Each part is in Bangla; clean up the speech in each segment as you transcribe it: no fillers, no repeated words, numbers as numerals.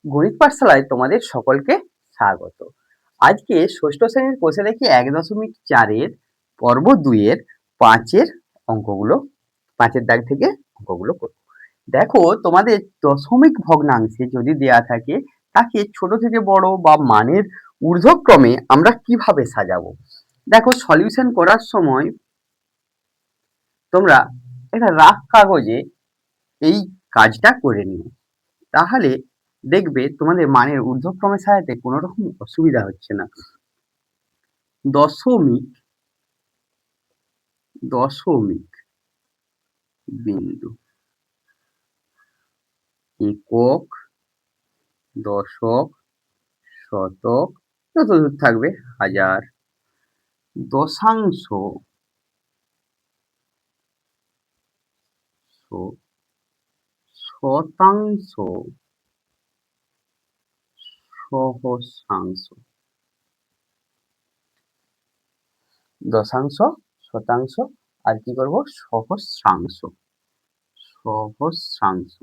গণিত পাঠশালায় তোমাদের সকলকে স্বাগত। আজকে ষষ্ঠ শ্রেণীর কোষে দেখি ১.৪ এর পর্ব ২ এর ৫ এর অঙ্কগুলো ৫ এর দাগ থেকে অঙ্কগুলো করব। দেখো তোমাদের দশমিক ভগ্নাংশে যদি দেয়া থাকে তাকে ছোট থেকে বড় বা মানের ঊর্ধ্বক্রমে আমরা কিভাবে সাজাবো। দেখো সলিউশন করার সময় তোমরা একটা রাফ কাগজে এই কাজটা করে নিও, তাহলে দেখবে তোমাদের মানের ঊর্ধ্বক্রমে সাজাতে কোনো রকম অসুবিধা হচ্ছে না। দশমিক দশমিক বিন্দু, একক, দশক, শতক, যতদূর থাকবে হাজার, দশাংশ, শতাংশ, সহস্রাংশ, দশাংশ, শতাংশ, আর কি করব সহস্রাংশ, সহস্রাংশ।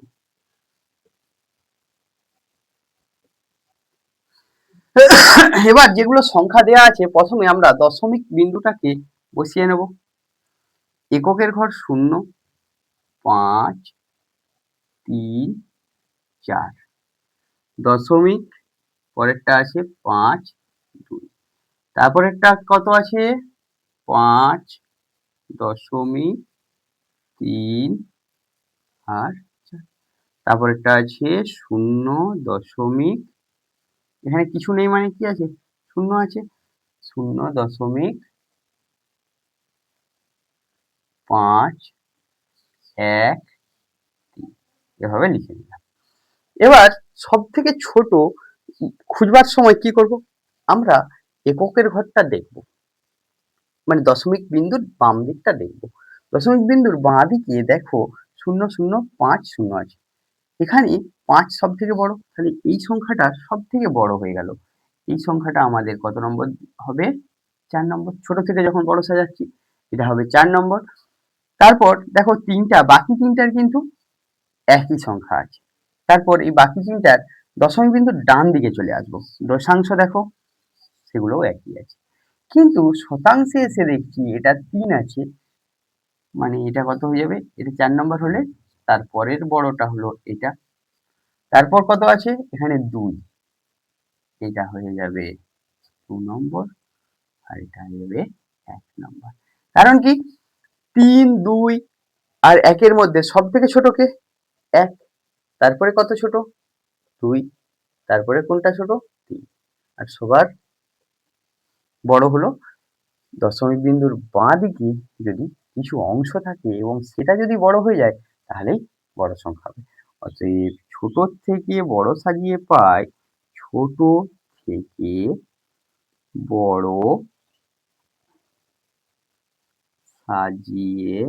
এবার যেগুলো সংখ্যা দেয়া আছে প্রথমে আমরা দশমিক বিন্দুটাকে বসিয়ে নেব। এককের ঘর 0, 5, 3, 4, দশমিক পরেরটা আছে 5, 2, তারপরেরটা কত আছে 5, দশমিক 3 আর 4, তারপরেরটা আছে 0, দশমিক, এখানে কিছু নেই মানে কি আছে 0 আছে, 0, দশমিক 5, 1, 3, এভাবে লিখে নিলাম। এবার সব থেকে ছোট খুঁজবার সময় কি করব, আমরা এককের ঘরটা দেখব, মানে দশমিক বিন্দুর বাম দিকটা দেখব। দশমিক বিন্দুর বাঁ দিকে দেখো 0, 0, 5, 0 আছে, এখানে 5 সব থেকে বড়, তাহলে এই সংখ্যাটা সব থেকে বড় হয়ে গেল। এই সংখ্যাটা আমাদের কত নম্বর হবে 4 নম্বর, ছোট থেকে যখন বড় সাজাচ্ছি এটা হবে 4 নম্বর। তারপর দেখো বাকি তিনটার কিন্তু একই সংখ্যা আছে, তারপর এই বাকি তিনটার দশমিক বিন্দুর ডান দিকে চলে আসবো, দশাংশ দেখো সেগুলোও একই আছে, কিন্তু শতাংশে এসে দেখছি এটা 3 আছে, মানে এটা কত হয়ে যাবে, এটা 4 নম্বর হলে তারপরের বড়টা হলো এটা, তারপর কত আছে এখানে 2, এটা হয়ে যাবে 2 নম্বর, আর এটা হয়ে যাবে 1 নম্বর। কারণ কি 3, 2 আর 1 এর মধ্যে সব থেকে ছোট কে 1, তারপরে কত ছোট 2, তারপরে কোনটা ছোট 3, আর সবার বড় হলো দশমিক বিন্দুর বাঁ দিকে যদি কিছু অংশ থাকে এবং সেটা যদি বড় হয়ে যায় তাহলেই বড় সংখ্যা হবে। অতএব ছোট থেকে বড় সাজিয়ে পাই, ছোট থেকে বড় সাজিয়ে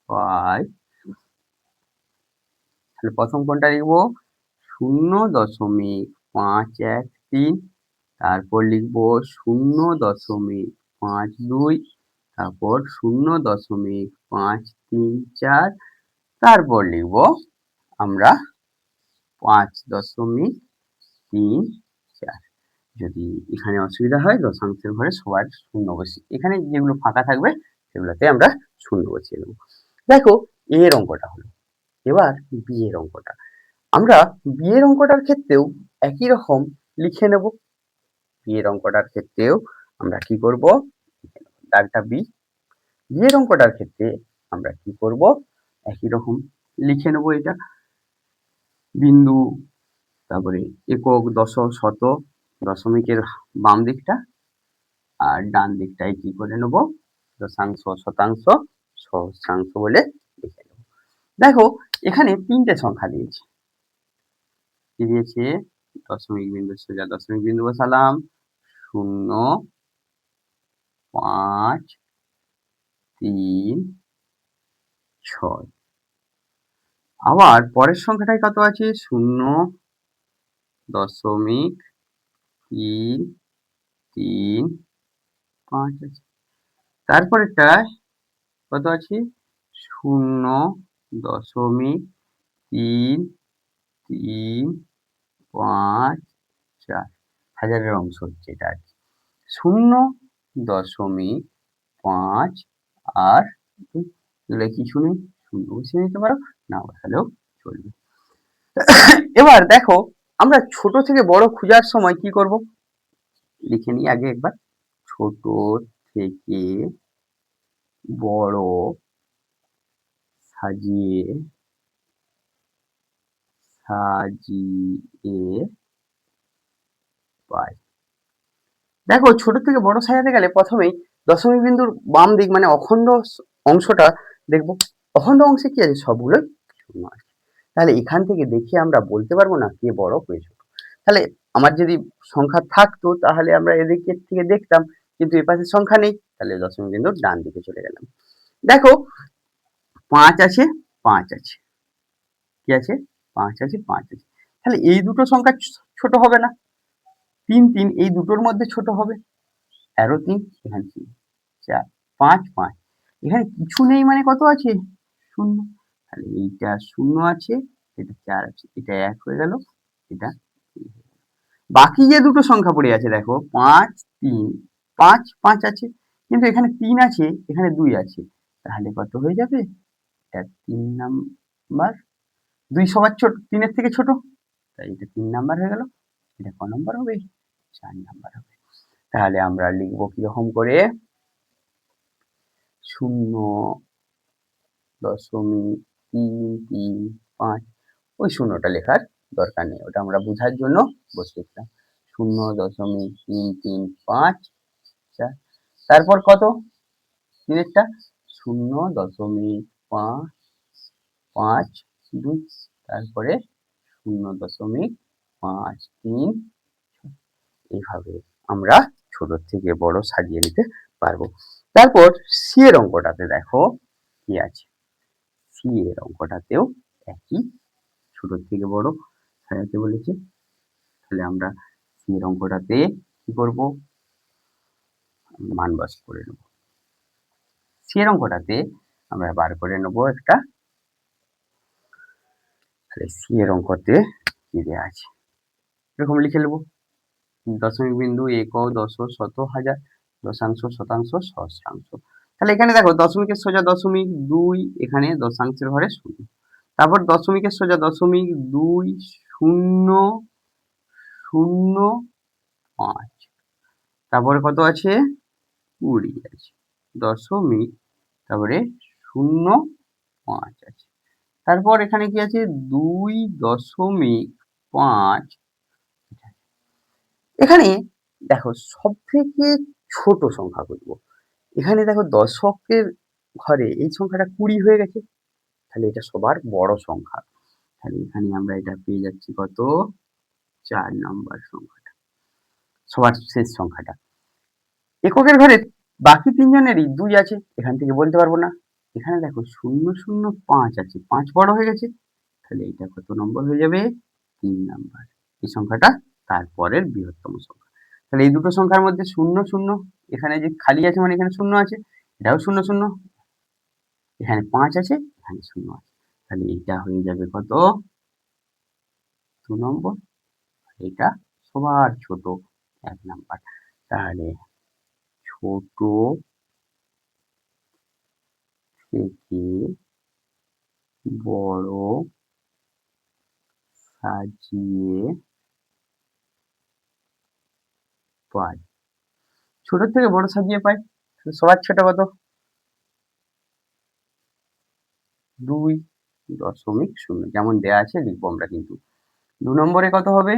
পাই, তাহলে প্রথম কোনটা লিখবো 0.513, তারপর লিখবো 0.52, তারপর 0.534, তারপর লিখবো আমরা 5.34। যদি এখানে অসুবিধা হয় দশাংশের ঘরে সবার শূন্য বসিয়ে, এখানে যেগুলো ফাঁকা থাকবে সেগুলোতে আমরা শূন্য বসিয়ে দেবো। দেখো এ এর অঙ্কটা হলো, এবার বি এর অঙ্কটা, আমরা বি এর অঙ্কটার ক্ষেত্রেও একই রকম লিখে নেব। বি এর অঙ্কটার ক্ষেত্রেও আমরা কি করব, দাগটা বি, বি এর অঙ্কটার ক্ষেত্রে আমরা কি করব একই রকম লিখে নেব, এটা বিন্দু, তারপরে একক, দশক, শতক, দশমিকের বাম দিকটা, আর ডান দিকটায় কি করে নেব দশাংশ, শতাংশ, সহস্রাংশ বলে লিখে নেব। দেখো এখানে 3টে সংখ্যা দিয়েছে, কি দিয়েছে দশমিক বিন্দু, সোজা দশমিক বিন্দু বসালাম 0, 5, 3, 6, আবার পরের সংখ্যাটায় কত আছে 0.335 আছে, তারপরেরটায় কত আছে 0.3 3, 5, 4 হাজারের অংশ হচ্ছে এটা আর কি। 0.5 আর এগুলো কিছু নেই, শূন্য বসিয়ে নিতে পারো, না বসালেও চলবে। এবার দেখো আমরা ছোট থেকে বড় খোঁজার সময় কি করব, লিখে নিই আগে একবার। ছোট থেকে বড় সাজিয়ে পাই। দেখো ছোট থেকে বড় সাজাতে গেলে প্রথমেই দশমিক বিন্দুর বাম দিক মানে অখণ্ড অংশটা দেখবো। অখণ্ড অংশে কি আছে, সবগুলোই শূন্য আছে। তাহলে এখান থেকে দেখে আমরা বলতে পারবো না কে বড় কে ছোট। তাহলে আমার যদি সংখ্যা থাকতো তাহলে আমরা এদিকের থেকে দেখতাম, কিন্তু এপাশে সংখ্যা নেই, তাহলে দশমিক বিন্দুর ডান দিকে চলে গেলাম। দেখো 5 আছে, 5 আছে, কি আছে, 5 আছে, 5 আছে। তাহলে এই দুটো সংখ্যা ছোট হবে না। 3 3 এই দুটোর মধ্যে ছোট হবে। আরো 3, এখানে 3, 4, 5 5, এখানে কিছু নেই মানে কত আছে, শূন্য। তাহলে এইটা শূন্য আছে, এটা 4 আছে, এটা 1 হয়ে গেল, এটা 2 হয়ে গেল। বাকি যে দুটো সংখ্যা পড়ে আছে দেখো 5 3, 5 5 আছে, কিন্তু এখানে 3 আছে, এখানে 2 আছে, তাহলে কত হয়ে যাবে, এটা 3 নাম্বার। 2 সবার ছোট, 3 এর থেকে ছোট, তাই এটা 3 নাম্বার হয়ে গেল। এটা ক নাম্বার হবে, 4 নাম্বার হবে। তাহলে আমরা লিখবো কিরকম করে, 0.335, ওই শূন্যটা লেখার দরকার নেই, ওটা আমরা বোঝার জন্য বসিয়েছিলাম। 0.3335, তারপর কত, তিনেরটা 0.552, তারপরে 0.53, এইভাবে আমরা ছোট থেকে বড় সাজিয়ে নিতে পারবো। তারপর সি এর অঙ্কটাতে দেখো কি আছে, সি এর অঙ্কটাতেও একই, ছোট থেকে বড় সাজাতে বলেছে। তাহলে আমরা সি এর অঙ্কটাতে কি করব, মান বাস করে নেব। সি এর অঙ্কটাতে আমরা বার করে নেব একটা, তাহলে সি এর অঙ্কতে কি দেওয়া আছে এরকম লিখে নেব। দশমিক বিন্দু, একক, দশক, শত, হাজার, দশাংশ, শতাংশ, সহস্রাংশ। তাহলে এখানে দেখো দশমিকের সোজা দশমিক 2, এখানে দশাংশের ঘরে 0। তারপর দশমিকের সোজা দশমিক 2 0 0 5, তারপরে কত আছে 20 আছে, দশমিক, তারপরে 0 5 আছে, তারপর এখানে কি আছে 2.5। এখানে দেখো সব থেকে ছোট সংখ্যা করবো। এখানে দেখো দশকের ঘরে এই সংখ্যাটা 20 হয়ে গেছে, তাহলে এটা সবার বড় সংখ্যা। তাহলে এখানে আমরা এটা পেয়ে যাচ্ছি কত, 4 নাম্বার সংখ্যাটা, সবার শেষ সংখ্যাটা। এককের ঘরে বাকি তিনজনেরই 2 আছে, এখান থেকে বলতে পারবো না। এখানে দেখো 0.05 আছে, 5 বড় হয়ে গেছে, তাহলে এটা কত নম্বর হয়ে যাবে, 3 নাম্বার। এই সংখ্যাটা তারপরের বৃহত্তম সংখ্যা। তাহলে এই দুটো সংখ্যার মধ্যে 0 0, এখানে যে খালি আছে মানে এখানে 0 আছে, এটাও 0 0, এখানে 5 আছে, এখানে 0 আছে, তাহলে এটা হয়ে যাবে কত, 2 নম্বর। এটা সবার ছোট 1 নাম্বার। তাহলে ছোট থেকে বড় সাজিয়ে পাই, ছোট থেকে বড় সাজিয়ে পাই, সবার ছোট কত, 2.0, যেমন দেয়া আছে লিখবো আমরা, কিন্তু 2 নম্বরে কত হবে,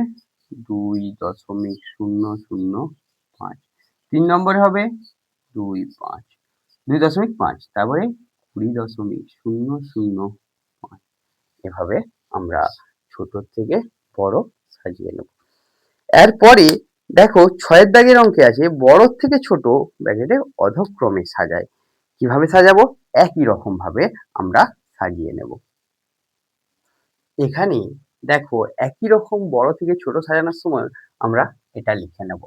2.005, 3 নম্বরে হবে 2.5, 2.5, তারপরে 20.005। এভাবে আমরা ছোট থেকে বড় সাজিয়ে নেব। এরপরে দেখো 6 দাগের অঙ্কে আছে বড় থেকে ছোট ব্র্যাকেটে অধক্রমে সাজায়। কিভাবে সাজাবো, একই রকম ভাবে আমরা সাজিয়ে নেব। এখানে দেখো একই রকম বড় থেকে ছোট সাজানোর সময় আমরা এটা লিখে নেব।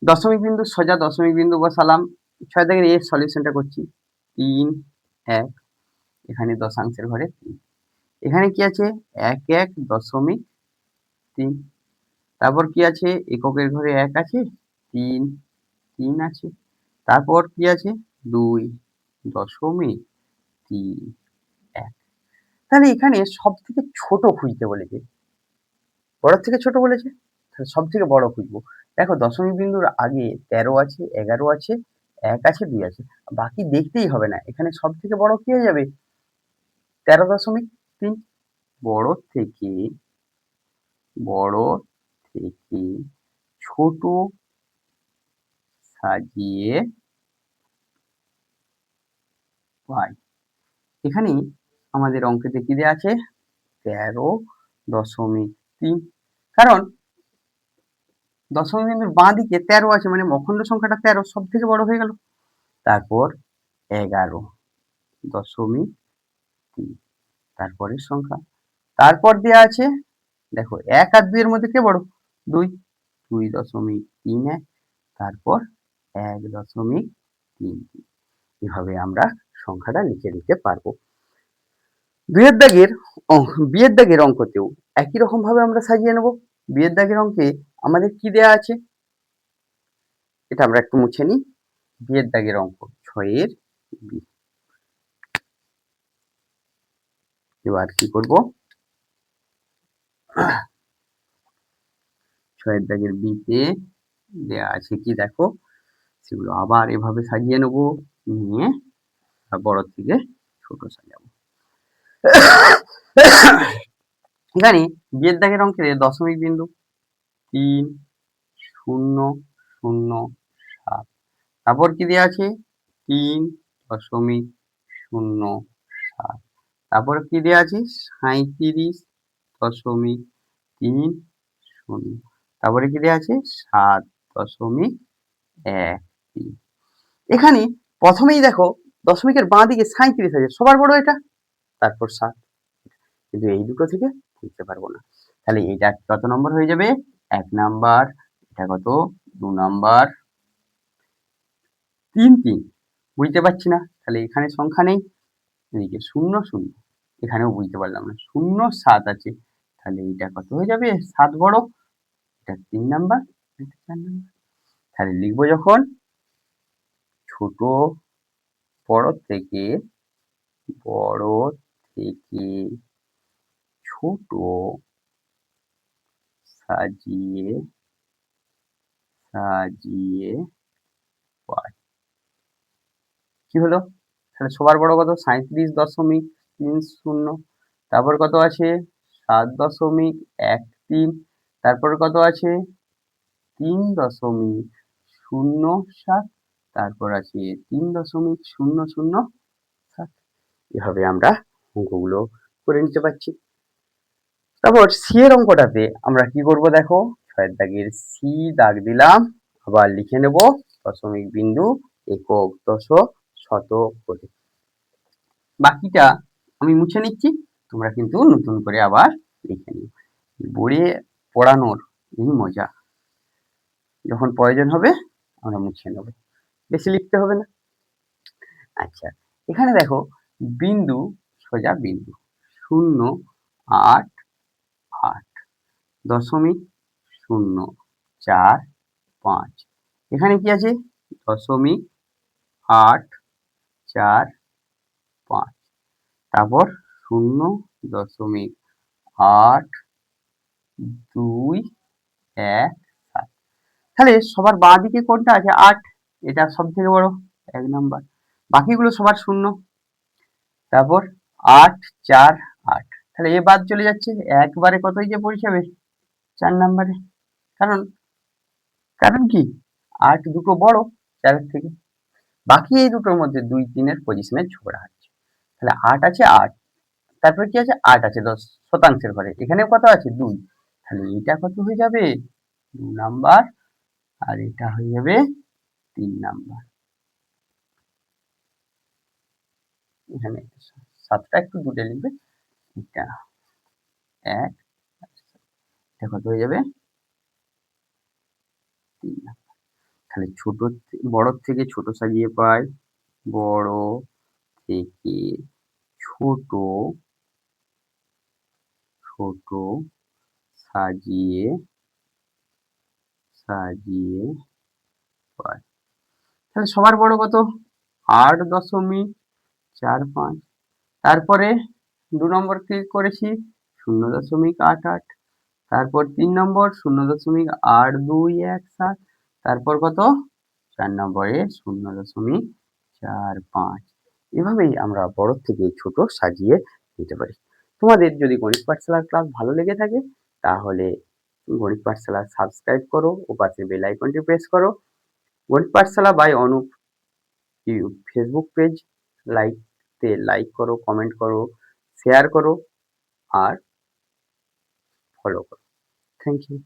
দশমিক বিন্দু সোজা দশমিক বিন্দু বসালাম, 6 দাগের এর সলিউশনটা করছি, 3 1, এখানে দশাংশের ঘরে 3, এখানে কি আছে 1.1.3। তারপর কি আছে এককের ঘরে 1 আছে, 3 আছে। তারপর কি আছে 2.31। তাহলে এখানে সবথেকে ছোট খুঁজতে বলেছে, বড় থেকে ছোট বলেছে, তাহলে সবথেকে বড় খুঁজবো। দেখো দশমিক বিন্দুর আগে 13 আছে, 11 আছে, 1 আছে, 2 আছে। বাকি দেখতেই হবে না, এখানে সবথেকে বড় কি হয়ে যাবে 13.3। বড় থেকে বড় থেকে ছোট সাজিয়ে পাই। এখানে আমাদের অঙ্কেতে কি দেওয়া আছে 13.3। কারণ দশমিক বিন্দুর বাঁ দিকে 13 আছে, মানে অখণ্ড সংখ্যাটা 13 সব থেকে বড় হয়ে গেল। তারপর 11.3 তারপরের সংখ্যা। তারপর দেওয়া আছে দেখো 1 আর 2 এর মধ্যে কে বড় 2, 2.31। তারপর 1.33। এভাবে আমরা সংখ্যাটা লিখে দিতে পারবো। দুইয়ের দাগের বিয়ের দাগের অঙ্কতেও একই রকম ভাবে আমরা সাজিয়ে নেব। বিয়ের দাগের অঙ্কে আমাদের কি দেয়া আছে এটা আমরা একটু মুছে নিই। বিয়ের দাগের অঙ্ক 6 এর বি। এবার কি করব 6 এর দাগের বিতে দেয়া আছে কি দেখো, সেগুলো আবার এভাবে সাজিয়ে নেব, নিয়ে বড় থেকে ছোট সাজাবো। এখানে বিয়ের দাগের অঙ্কে দশমিক বিন্দু 3.007। তারপর কি দেওয়া আছে 3.07। তারপর কি দেওয়া আছে 37.30। তারপরে কি দেওয়া আছে 7.13। এখানে প্রথমেই দেখো দশমিকের বাঁ দিকে 37 আছে, সবার বড় এটা, তারপর 7। কিন্তু এই দুটো থেকে বুঝতে পারবো না, তাহলে এটা কত নম্বর হয়ে যাবে 1 নাম্বার, এটা কত 2 নাম্বার, 3 বুঝতে পারছি না, তাহলে এখানে সংখ্যা নেই, এদিকে 0 0, এখানেও বুঝতে পারলাম না, 0 7 আছে, তাহলে এটা কত হয়ে যাবে 7 বড়, এটা 3 নাম্বার, এটা 4 নাম্বার। তাহলে লিখবো যখন ছোট বড় থেকে ছোট সাজিয়ে পাই। কি হলো তাহলে সবার বড় কত 37.30। তারপর কত আছে 7.13। তারপর কত আছে 3.007। তারপর আছে 3.007। এভাবে আমরা অঙ্কগুলো করে নিতে পারছি। তারপর সি এর অঙ্কটাতে আমরা কি করব দেখো 6 এর দাগের সি দাগ দিলাম, আবার লিখে নেব দশমিক বিন্দু একক দশক শতক করে। বাকিটা আমি মুছে নিচ্ছি, তোমরা কিন্তু নতুন করে আবার লিখে নিও। বইয়ে পড়ানোর এই মজা, যখন প্রয়োজন হবে আমরা মুছে নেব, বেশি লিখতে হবে না। আচ্ছা এখানে দেখো বিন্দু, সোজা বিন্দু 0 8 8 দশমিক 0 4 5। এখানে কি আছে দশমিক 8 4 5। তারপর 0.8 2 1 7। তাহলে সবার বাঁ দিকে কোনটা আছে 8, এটা সব থেকে বড় 1 নাম্বার, বাকিগুলো সবার 0। তারপর 8 4 8, তাহলে এ বাদ চলে যাচ্ছে, একবারে কতই যে পৌঁছাবে 4 নাম্বারে। কারণ কারণ কি 8 দুটো বড় 4 এর থেকে, বাকি এই দুটোর মধ্যে 2 3 এর পজিশনে ঝগড়া হচ্ছে। তাহলে 8 আছে 8, তারপর কি আছে 8 আছে 10 শতাংশের ঘরে, এখানেও কত আছে 2, তাহলে এটা কত হয়ে যাবে 2 নাম্বার, আর এটা হয়ে যাবে 3 নাম্বার। এখানে 7টা একটু দুটে লিখবে, এটা 1, এটা কত হয়ে যাবে 3 নাম্বার। তাহলে বড় থেকে ছোট সাজিয়ে পাই, বড় থেকে ছোট ছোট সাজিয়ে সাজিয়ে পাই। তাহলে সবার বড় কত? 8.45। তারপরে 2 নম্বর কি করেছি? 0.88। তারপর 3 নম্বর 0.8217। তারপর কত? 4 নম্বরে 0.45। এভাবেই আমরা বড় থেকে ছোট সাজিয়ে নিতে পারি। তোমাদের যদি গণিত পাঠশালার ক্লাস ভালো লেগে থাকে তাহলে গণিত পাঠশালা সাবস্ক্রাইব করো ও পাশে বেল আইকনটি প্রেস করো। গণিত পাঠশালা by Anup Facebook page like করো, কমেন্ট করো, শেয়ার করো আর ফলো করো। Thank you.